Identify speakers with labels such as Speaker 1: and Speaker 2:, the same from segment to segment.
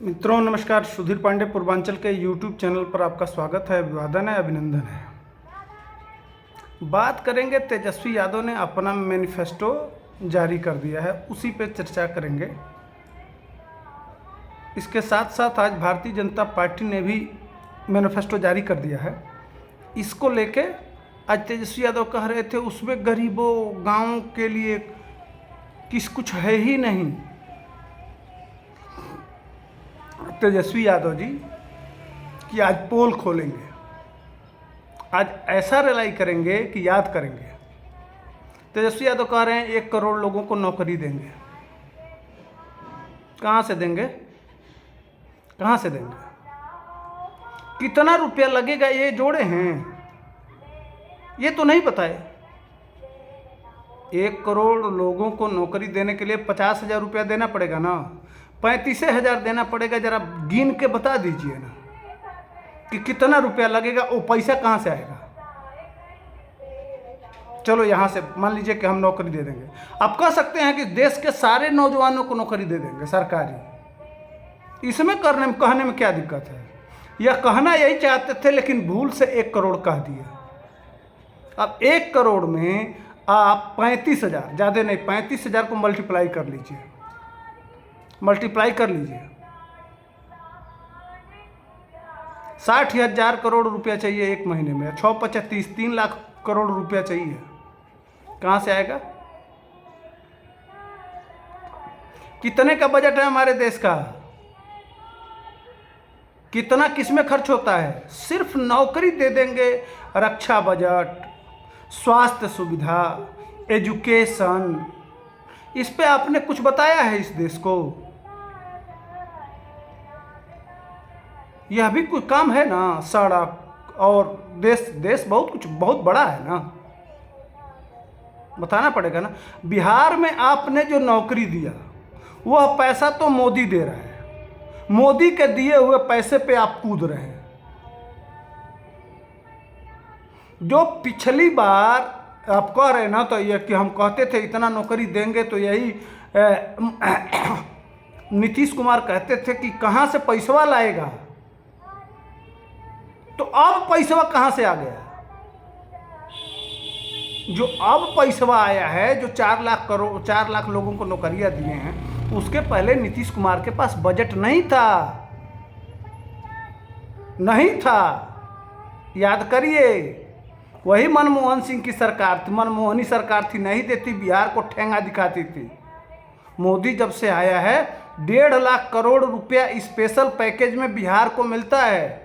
Speaker 1: मित्रों नमस्कार। सुधीर पांडे पूर्वांचल के YouTube चैनल पर आपका स्वागत है, अभिवादन है, अभिनंदन है। बात करेंगे, तेजस्वी यादव ने अपना मैनिफेस्टो जारी कर दिया है, उसी पे चर्चा करेंगे। इसके साथ साथ आज भारतीय जनता पार्टी ने भी मैनिफेस्टो जारी कर दिया है। इसको लेके आज तेजस्वी यादव कह रहे थे उसमें गरीबों गाँव के लिए कुछ है ही नहीं। तेजस्वी यादव जी कि आज पोल खोलेंगे, आज ऐसा रिलाई करेंगे कि याद करेंगे। तेजस्वी यादव कह रहे हैं 1 करोड़ लोगों को नौकरी देंगे। कहाँ से देंगे, कहाँ से देंगे, कितना रुपया लगेगा, ये जोड़े हैं, ये तो नहीं बताए। 1 करोड़ लोगों को नौकरी देने के लिए 50,000 रुपया देना पड़ेगा ना, 35,000 देना पड़ेगा। जरा गिन के बता दीजिए ना कि कितना रुपया लगेगा, वो पैसा कहाँ से आएगा। चलो यहाँ से मान लीजिए कि हम नौकरी दे देंगे। आप कह सकते हैं कि देश के सारे नौजवानों को नौकरी दे देंगे सरकारी। इसमें कहने में क्या दिक्कत है। यह कहना यही चाहते थे, लेकिन भूल से 1 करोड़ कह दिया। अब 1 करोड़ में आप 35,000, ज़्यादा नहीं, 35,000 को मल्टीप्लाई कर लीजिए, मल्टीप्लाई कर लीजिए। 60,000 करोड़ रुपया चाहिए एक महीने में। 6 × 35 3 लाख करोड़ रुपया चाहिए। कहाँ से आएगा? कितने का बजट है हमारे देश का? कितना किसमें खर्च होता है? सिर्फ नौकरी दे देंगे, रक्षा बजट, स्वास्थ्य सुविधा, एजुकेशन, इस पे आपने कुछ बताया है इस देश को? यह भी कोई काम है ना? सड़क और देश बहुत बड़ा है ना, बताना पड़ेगा ना। बिहार में आपने जो नौकरी दिया वह पैसा तो मोदी दे रहा है, मोदी के दिए हुए पैसे पे आप कूद रहे हैं। जो पिछली बार आप कह रहे हैं ना, तो ये कि हम कहते थे इतना नौकरी देंगे, तो यही नीतीश कुमार कहते थे कि कहाँ से पैसा लाएगा। तो अब पैसा कहाँ से आ गया? जो अब पैसा आया है, जो 4 लाख लोगों को नौकरियां दिए हैं, उसके पहले नीतीश कुमार के पास बजट नहीं था, नहीं था। याद करिए, वही मनमोहन सिंह की सरकार थी, मनमोहनी सरकार थी, नहीं देती, बिहार को ठेंगा दिखाती थी। मोदी जब से आया है 1.5 लाख करोड़ रुपया स्पेशल पैकेज में बिहार को मिलता है,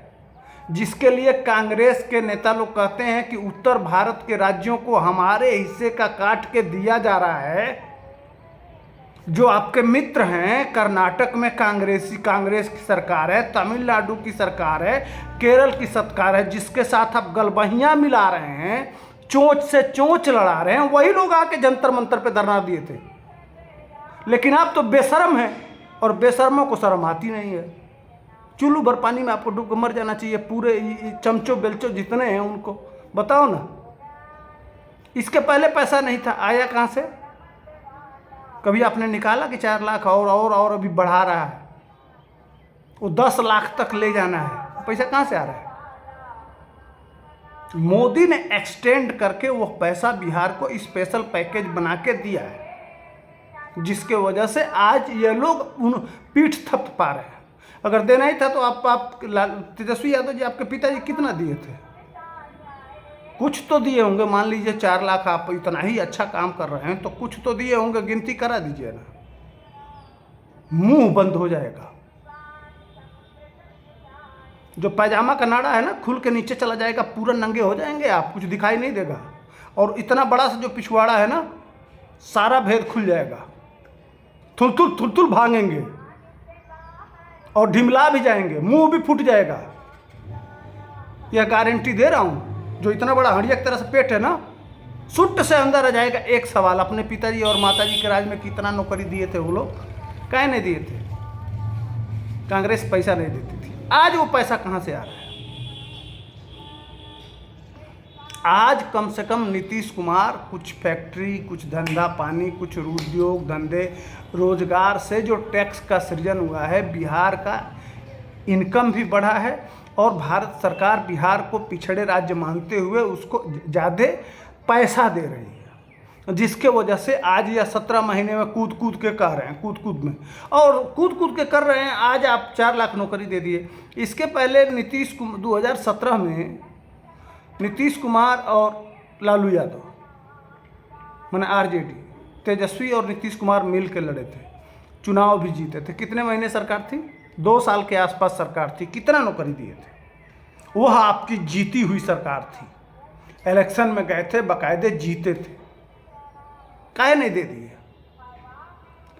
Speaker 1: जिसके लिए कांग्रेस के नेता लोग कहते हैं कि उत्तर भारत के राज्यों को हमारे हिस्से का काट के दिया जा रहा है। जो आपके मित्र हैं, कर्नाटक में कांग्रेस की सरकार है, तमिलनाडु की सरकार है, केरल की सरकार है, जिसके साथ आप गलबहियां मिला रहे हैं, चोंच से चोंच लड़ा रहे हैं, वही लोग आके जंतर मंतर पे धरना दिए थे। लेकिन आप तो बेशर्म हैं, और बेशर्मों को शर्म आती नहीं है। चुल्लू भर पानी में आपको डूब के मर जाना चाहिए। पूरे चमचों बेलचों जितने हैं उनको बताओ ना। इसके पहले पैसा नहीं था, आया कहाँ से? कभी आपने निकाला कि 4 लाख और अभी बढ़ा रहा है, वो 10 लाख तक ले जाना है, पैसा कहाँ से आ रहा है? मोदी ने एक्सटेंड करके वो पैसा बिहार को स्पेशल पैकेज बना के दिया है, जिसके वजह से आज ये लोग पीठ थपथपा रहे हैं। अगर देना ही था तो आप तेजस्वी यादव जी, आपके पिताजी कितना दिए थे? कुछ तो दिए होंगे। मान लीजिए 4 लाख, आप इतना ही अच्छा काम कर रहे हैं तो कुछ तो दिए होंगे, गिनती करा दीजिए ना, मुंह बंद हो जाएगा। जो पैजामा का नाड़ा है ना, खुल के नीचे चला जाएगा, पूरा नंगे हो जाएंगे आप, कुछ दिखाई नहीं देगा। और इतना बड़ा सा जो पिछवाड़ा है ना, सारा भेद खुल जाएगा, थुल भागेंगे और ढिमला भी जाएंगे, मुंह भी फूट जाएगा। यह गारंटी दे रहा हूं। जो इतना बड़ा हंडिया की तरह से पेट है ना, सुट से अंदर आ जाएगा। एक सवाल, अपने पिताजी और माताजी के राज में कितना नौकरी दिए थे वो लोग? काहे नहीं दिए थे? कांग्रेस पैसा नहीं देती थी। आज वो पैसा कहां से आ रहा है? आज कम से कम नीतीश कुमार कुछ फैक्ट्री, कुछ धंधा पानी, कुछ उद्योग धंधे रोजगार से जो टैक्स का सृजन हुआ है, बिहार का इनकम भी बढ़ा है और भारत सरकार बिहार को पिछड़े राज्य मानते हुए उसको ज़्यादा पैसा दे रही है, जिसके वजह से आज यह 17 महीने में कूद कूद के कह रहे हैं, कूद कूद के कर रहे हैं। आज आप 4 लाख नौकरी दे दिए। इसके पहले 2017 में नीतीश कुमार और लालू यादव माने आरजेडी, तेजस्वी और नीतीश कुमार मिल के लड़े थे, चुनाव भी जीते थे। कितने महीने सरकार थी? 2 साल के आसपास सरकार थी। कितना नौकरी दिए थे? वह आपकी जीती हुई सरकार थी। इलेक्शन में गए थे, बाकायदे जीते थे। काहे नहीं दे दिए?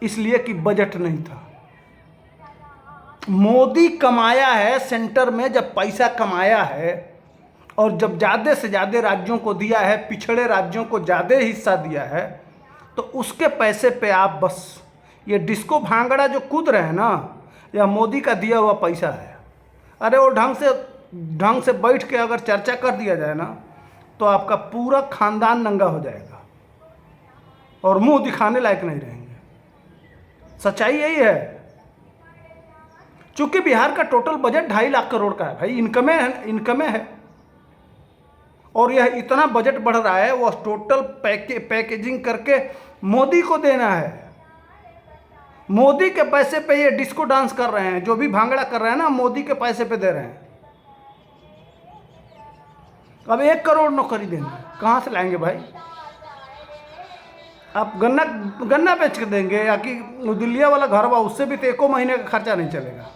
Speaker 1: इसलिए कि बजट नहीं था। मोदी कमाया है सेंटर में, जब पैसा कमाया है और जब ज़्यादा से ज़्यादा राज्यों को दिया है, पिछड़े राज्यों को ज़्यादा हिस्सा दिया है, तो उसके पैसे पे आप बस ये डिस्को भांगड़ा जो कूद रहे हैं ना, यह मोदी का दिया हुआ पैसा है। अरे वो ढंग से बैठ के अगर चर्चा कर दिया जाए ना, तो आपका पूरा खानदान नंगा हो जाएगा और मुंह दिखाने लायक नहीं रहेंगे। सच्चाई यही है। चूंकि बिहार का टोटल बजट 2.5 लाख करोड़ का है भाई, इनकमे है और यह इतना बजट बढ़ रहा है, वह टोटल पैकेजिंग करके मोदी को देना है। मोदी के पैसे पे ये डिस्को डांस कर रहे हैं, जो भी भांगड़ा कर रहे हैं ना, मोदी के पैसे पे दे रहे हैं। अब 1 करोड़ नौकरी देंगे, कहाँ से लाएंगे भाई? आप गन्ना बेच के देंगे या कि दिल्लिया वाला घर हुआ, उससे भी तो 1 महीने का खर्चा नहीं चलेगा।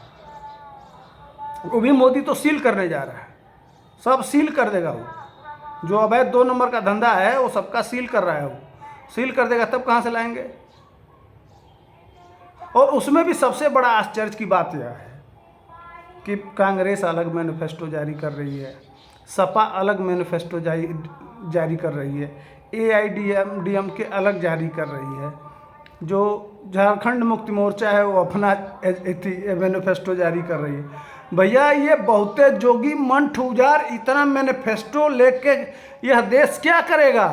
Speaker 1: वो भी मोदी तो सील करने जा रहा है, सब सील कर देगा। वो जो अवैध 2 नंबर का धंधा है वो सबका सील कर रहा है, वो सील कर देगा, तब कहाँ से लाएंगे? और उसमें भी सबसे बड़ा आश्चर्य की बात यह है कि कांग्रेस अलग मैनिफेस्टो जारी कर रही है, सपा अलग मैनिफेस्टो जारी कर रही है, AIADMK अलग जारी कर रही है, जो झारखंड मुक्ति मोर्चा है वो अपना मैनिफेस्टो जारी कर रही है। भैया ये बहुते जोगी मन ठुजार इतना मैनिफेस्टो लेके यह देश क्या करेगा?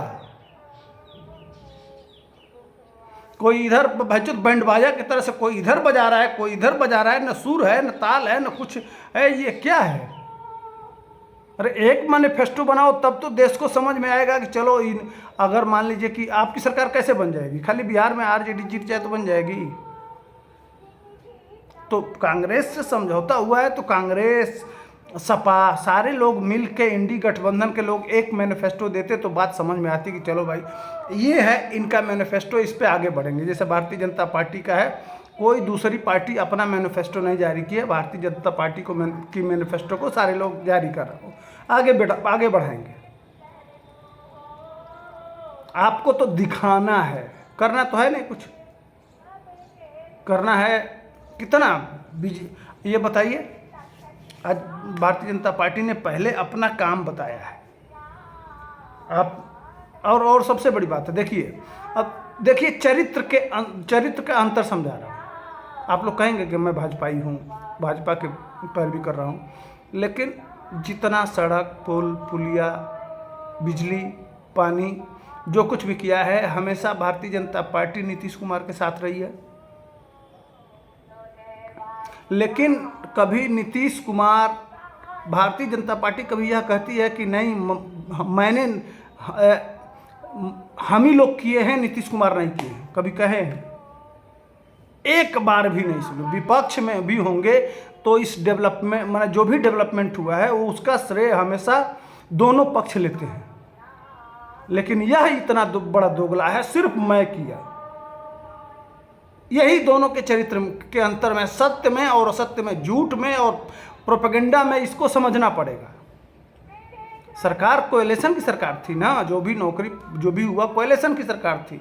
Speaker 1: कोई इधर भैचुत बैंड बाजा की तरह से कोई इधर बजा रहा है, कोई इधर बजा रहा है, न सुर है न ताल है न कुछ है, ये क्या है? अरे एक मैनिफेस्टो बनाओ, तब तो देश को समझ में आएगा कि चलो अगर मान लीजिए कि आपकी सरकार कैसे बन जाएगी, खाली बिहार में आरजेडी जीत जाए तो बन जाएगी? तो कांग्रेस से समझौता हुआ है, तो कांग्रेस सपा सारे लोग मिल के इंडी गठबंधन के लोग एक मैनिफेस्टो देते तो बात समझ में आती कि चलो भाई ये है इनका मैनिफेस्टो, इस पे आगे बढ़ेंगे। जैसे भारतीय जनता पार्टी का है, कोई दूसरी पार्टी अपना मैनिफेस्टो नहीं जारी किया, भारतीय जनता पार्टी की मैनिफेस्टो को सारे लोग जारी कर रहे हो, आगे बढ़ाएंगे। आपको तो दिखाना है, करना तो है नहीं, कुछ करना है कितना ये बताइए। आज भारतीय जनता पार्टी ने पहले अपना काम बताया है। आप और सबसे बड़ी बात है, देखिए अब देखिए चरित्र का अंतर समझा रहा हूँ। आप लोग कहेंगे कि मैं भाजपाई हूँ, भाजपा के पैरवी कर रहा हूँ, लेकिन जितना सड़क पुल पुलिया बिजली पानी जो कुछ भी किया है, हमेशा भारतीय जनता पार्टी नीतीश कुमार के साथ रही है। लेकिन कभी नीतीश कुमार, भारतीय जनता पार्टी कभी यह कहती है कि नहीं हम ही लोग किए हैं, नीतीश कुमार नहीं किए हैं, कभी कहे हैं? एक बार भी नहीं सुनो। विपक्ष में भी होंगे तो इस डेवलपमेंट माने जो भी डेवलपमेंट हुआ है वो उसका श्रेय हमेशा दोनों पक्ष लेते हैं, लेकिन यह इतना बड़ा दोगला है, सिर्फ मैं किया। यही दोनों के चरित्र के अंतर में, सत्य में और असत्य में, झूठ में और प्रोपेगेंडा में, इसको समझना पड़ेगा। सरकार कोएलिशन की सरकार थी ना, जो भी नौकरी जो भी हुआ कोएलिशन की सरकार थी,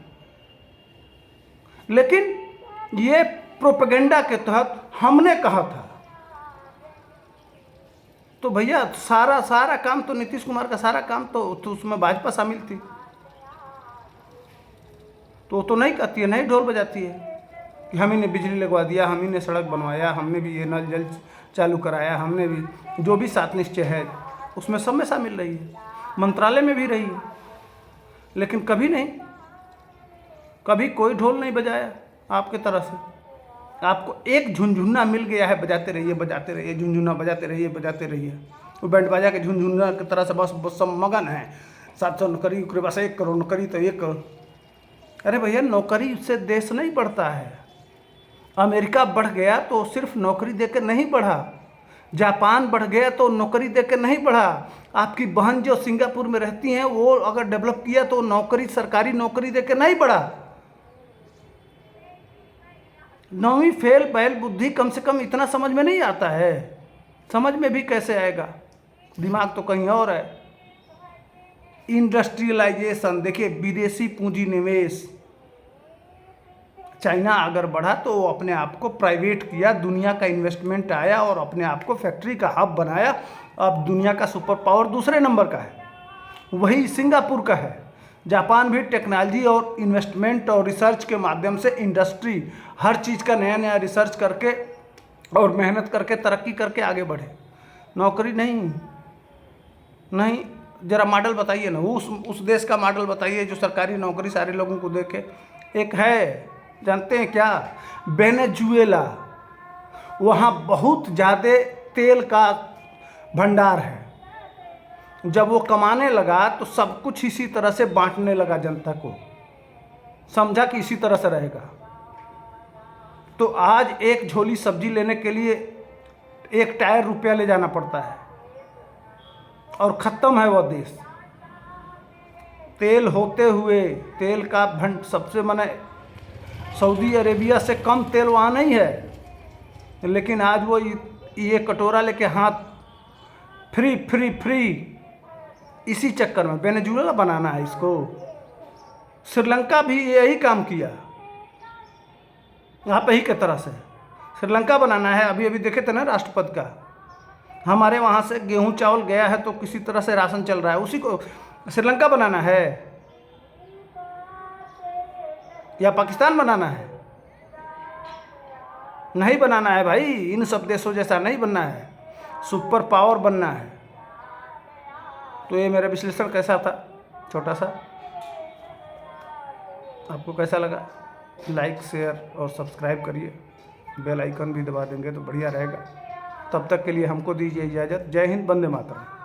Speaker 1: लेकिन ये प्रोपेगेंडा के तहत हमने कहा था। तो भैया सारा काम तो नीतीश कुमार का सारा काम तो उसमें भाजपा शामिल थी, तो वो तो नहीं कहती है, नहीं ढोल बजाती है कि हम ही ने बिजली लगवा दिया, हम ही ने सड़क बनवाया, हमने भी ये नल जल चालू कराया, हमने भी जो भी 7 निश्चय है उसमें सब में शामिल रही है। मंत्रालय में भी रही है, लेकिन कभी नहीं, कभी कोई ढोल नहीं बजाया आपके तरह से। आपको एक झुनझुना मिल गया है, बजाते रहिए बजाते रहिए, झुनझुना बजाते रहिए बजाते रहिए। वो बैंड बाजा के झुनझुना की तरह से बस सब मगन है। 700 नौकरी, उसके पास 1 करोड़ नौकरी तो 1 करोड़। अरे भैया, नौकरी से देश नहीं बढ़ता है। अमेरिका बढ़ गया तो सिर्फ नौकरी देकर नहीं बढ़ा, जापान बढ़ गया तो नौकरी देकर नहीं बढ़ा। आपकी बहन जो सिंगापुर में रहती हैं वो अगर डेवलप किया तो नौकरी, सरकारी नौकरी देकर नहीं बढ़ा। 9वीं फेल बैल बुद्धि, कम से कम इतना समझ में नहीं आता है। समझ में भी कैसे आएगा, दिमाग तो कहीं और है। इंडस्ट्रियलाइजेशन देखिए, विदेशी पूंजी निवेश, चाइना अगर बढ़ा तो वो अपने आप को प्राइवेट किया, दुनिया का इन्वेस्टमेंट आया और अपने आप को फैक्ट्री का हब बनाया। अब दुनिया का सुपर पावर दूसरे नंबर का है, वही सिंगापुर का है। जापान भी टेक्नोलॉजी और इन्वेस्टमेंट और रिसर्च के माध्यम से इंडस्ट्री, हर चीज़ का नया नया रिसर्च करके और मेहनत करके तरक्की करके आगे बढ़े। नौकरी नहीं, ज़रा मॉडल बताइए ना, उस देश का मॉडल बताइए जो सरकारी नौकरी सारे लोगों को देखे। एक है, जानते हैं क्या, वेनेजुएला। वहाँ बहुत ज़्यादा तेल का भंडार है। जब वो कमाने लगा तो सब कुछ इसी तरह से बांटने लगा जनता को, समझा कि इसी तरह से रहेगा। तो आज एक झोली सब्जी लेने के लिए 1 टायर रुपया ले जाना पड़ता है और ख़त्म है वह देश। तेल होते हुए, तेल का सबसे माने सऊदी अरेबिया से कम तेल वहाँ नहीं है, लेकिन आज वो ये कटोरा लेके हाथ फ्री फ्री फ्री, इसी चक्कर में वेनेजुएला बनाना है इसको। श्रीलंका भी यही काम किया, यहाँ पे ही की तरह से श्रीलंका बनाना है। अभी अभी देखे थे ना राष्ट्रपति का, हमारे वहाँ से गेहूँ चावल गया है तो किसी तरह से राशन चल रहा है, उसी को श्रीलंका बनाना है या पाकिस्तान बनाना है? नहीं बनाना है भाई, इन सब देशों जैसा नहीं बनना है, सुपर पावर बनना है। तो ये मेरा विश्लेषण कैसा था, छोटा सा, आपको कैसा लगा? लाइक, शेयर और सब्सक्राइब करिए, बेल आइकन भी दबा देंगे तो बढ़िया रहेगा। तब तक के लिए हमको दीजिए इजाज़त। जय हिंद, वंदे मातरम।